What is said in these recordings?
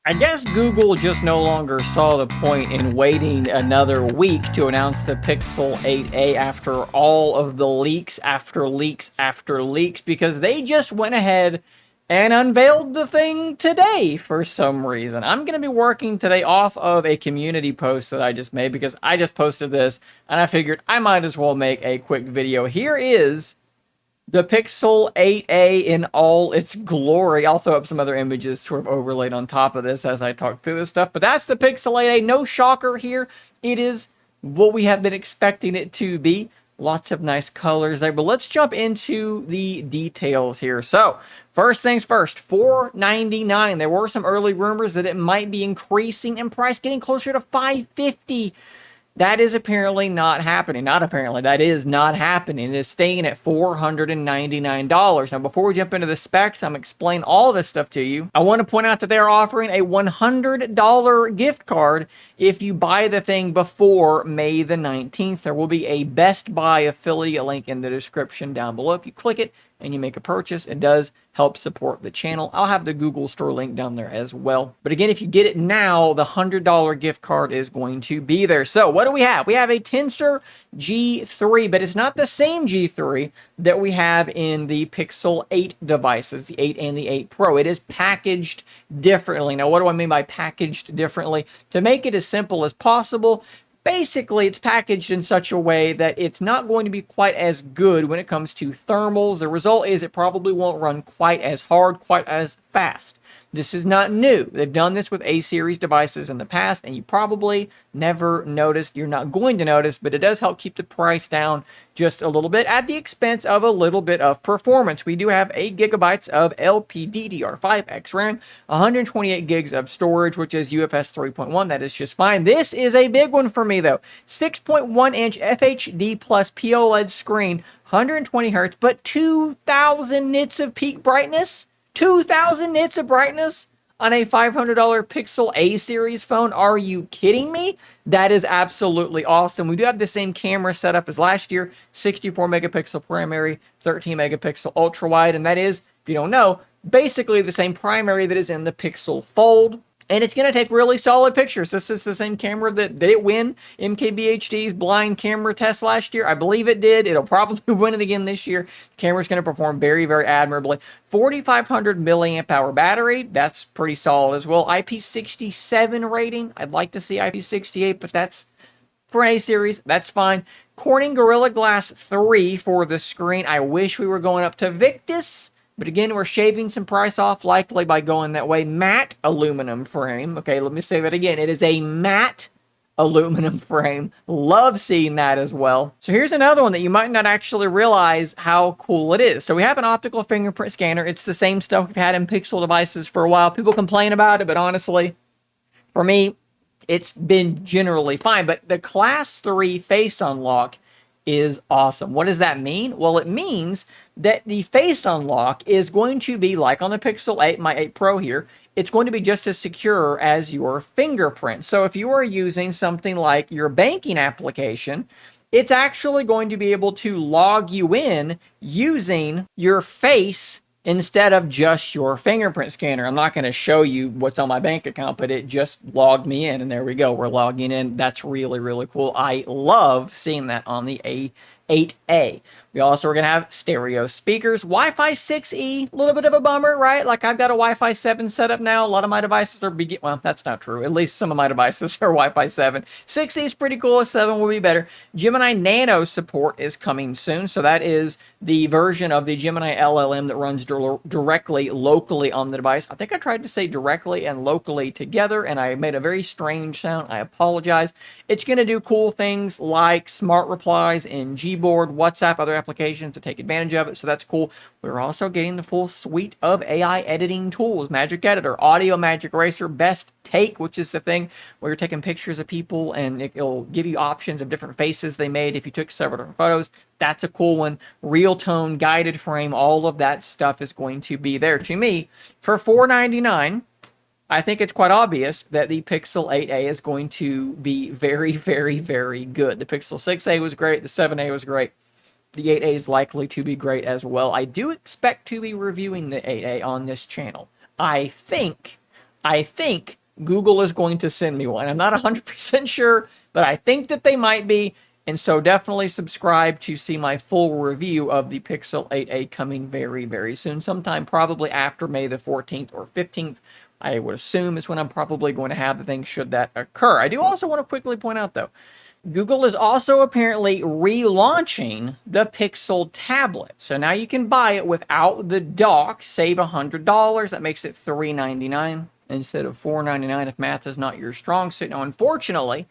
I guess Google just no longer saw the point in waiting another week to announce the Pixel 8a after all of the leaks after leaks after leaks, because they just went ahead and unveiled the thing today for some reason. I'm going to be working today off of a community post that I just made because I just posted this and I figured I might as well make a quick video. Here is the Pixel 8a in all its glory. I'll throw up some other images sort of overlaid on top of this as I talk through this stuff. But that's the Pixel 8a. No shocker here. It is what we have been expecting it to be. Lots of nice colors there. But let's jump into the details here. So, first things first, $499. There were some early rumors that it might be increasing in price, getting closer to $550. That is apparently not happening. Not apparently, that is not happening. It is staying at $499. Now, before we jump into the specs, I'm explain all this stuff to you. I want to point out that they are offering a $100 gift card if you buy the thing before May the 19th. There will be a Best Buy affiliate link in the description down below. If you click it and you make a purchase, it does help support the channel. I'll have the Google store link down there as well. But again, if you get it now, the $100 gift card is going to be there. So what do we have? We have a Tensor G3, but it's not the same G3 that we have in the Pixel 8 devices, the 8 and the 8 Pro. It is packaged differently. Now, what do I mean by packaged differently? To make it as simple as possible, basically, it's packaged in such a way that it's not going to be quite as good when it comes to thermals. The result is it probably won't run quite as hard, quite as fast. This is not new. They've done this with A-series devices in the past, and you probably never noticed. You're not going to notice, but it does help keep the price down just a little bit at the expense of a little bit of performance. We do have 8 gigabytes of LPDDR5X RAM, 128 gigs of storage, which is UFS 3.1. That is just fine. This is a big one for me, though. 6.1-inch FHD plus POLED screen, 120 hertz, but 2,000 nits of peak brightness. 2,000 nits of brightness on a $500 Pixel A series phone. Are you kidding me? That is absolutely awesome. We do have the same camera setup as last year, 64 megapixel primary, 13 megapixel ultra wide, and that is, if you don't know, basically the same primary that is in the Pixel Fold. And it's going to take really solid pictures. This is the same camera that did it win MKBHD's blind camera test last year. I believe it did. It'll probably win it again this year. The camera's going to perform very, very admirably. 4,500 milliamp hour battery. That's pretty solid as well. IP67 rating. I'd like to see IP68, but that's for an A-series. That's fine. Corning Gorilla Glass 3 for the screen. I wish we were going up to Victus. But again, we're shaving some price off, likely by going that way. Matte aluminum frame. Okay, let me say that again. It is a matte aluminum frame. Love seeing that as well. So here's another one that you might not actually realize how cool it is. So we have an optical fingerprint scanner. It's the same stuff we've had in Pixel devices for a while. People complain about it, but honestly, for me, it's been generally fine. But the Class 3 face unlock is awesome. What does that mean? Well, it means that the face unlock is going to be like on the Pixel 8, my 8 Pro here. It's going to be just as secure as your fingerprint. So if you are using something like your banking application, it's actually going to be able to log you in using your face instead of just your fingerprint scanner. I'm not going to show you what's on my bank account, but it just logged me in, and there we go. We're logging in. That's really, really cool. I love seeing that on the A8A. We also are going to have stereo speakers. Wi-Fi 6E, a little bit of a bummer, right? Like I've got a Wi-Fi 7 setup now. A lot of my devices are, well, that's not true. At least some of my devices are Wi-Fi 7. 6E is pretty cool. 7 will be better. Gemini Nano support is coming soon. So that is the version of the Gemini LLM that runs directly, locally on the device. I think I tried to say directly and locally together, and I made a very strange sound. I apologize. It's going to do cool things like smart replies in Gboard, WhatsApp, other applications to take advantage of it, so that's cool. We're also getting the full suite of AI editing tools: Magic Editor, Audio Magic Eraser, Best Take, which is the thing where you're taking pictures of people and it'll give you options of different faces they made if you took several different photos. That's a cool one. Real tone, guided frame, all of that stuff is going to be there. To me, for $499, I think it's quite obvious that the Pixel 8a is going to be very, very, very good. The Pixel 6a was great. The 7a was great. The 8a is likely to be great as well. I do expect to be reviewing the 8a on this channel. I think I think Google is going to send me one. I'm not 100% sure, but I think that they might be. And so definitely subscribe to see my full review of the Pixel 8a coming very, very soon. Sometime probably after May the 14th or 15th. I would assume is when I'm probably going to have the thing should that occur. I do also want to quickly point out, though, Google is also apparently relaunching the Pixel tablet. So now you can buy it without the dock, save $100. That makes it $399 instead of $499 if math is not your strong suit. Now, unfortunately,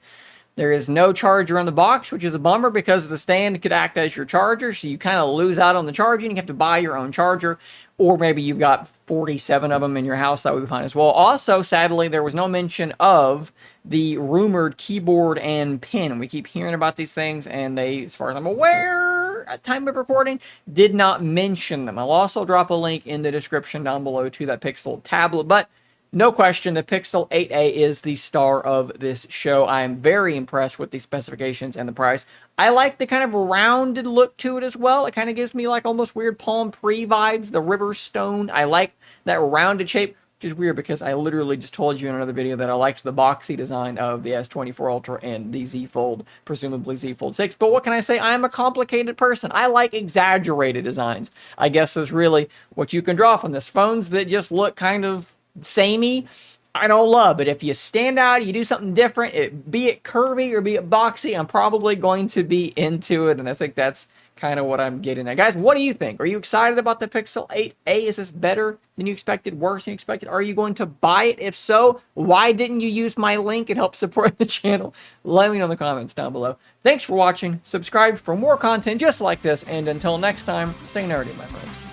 there is no charger on the box, which is a bummer because the stand could act as your charger, so you kind of lose out on the charging. You have to buy your own charger, or maybe you've got 47 of them in your house. That would be fine as well. Also, sadly, there was no mention of the rumored keyboard and pen. We keep hearing about these things, and they, as far as I'm aware, at time of recording, did not mention them. I'll also drop a link in the description down below to that Pixel tablet, but no question, the Pixel 8a is the star of this show. I am very impressed with the specifications and the price. I like the kind of rounded look to it as well. It kind of gives me like almost weird Palm Pre vibes, the river stone. I like that rounded shape, which is weird because I literally just told you in another video that I liked the boxy design of the S24 Ultra and the Z Fold, presumably Z Fold 6. But what can I say? I'm a complicated person. I like exaggerated designs, I guess is really what you can draw from this. Phones that just look kind of samey, I don't love. But if you stand out, you do something different, be it curvy or be it boxy, I'm probably going to be into it. And I think that's kind of what I'm getting at. Guys, what do you think? Are you excited about the Pixel 8a? Is this better than you expected? Worse than you expected? Are you going to buy it? If so, why didn't you use my link and help support the channel? Let me know in the comments down below. Thanks for watching. Subscribe for more content just like this. And until next time, stay nerdy, my friends.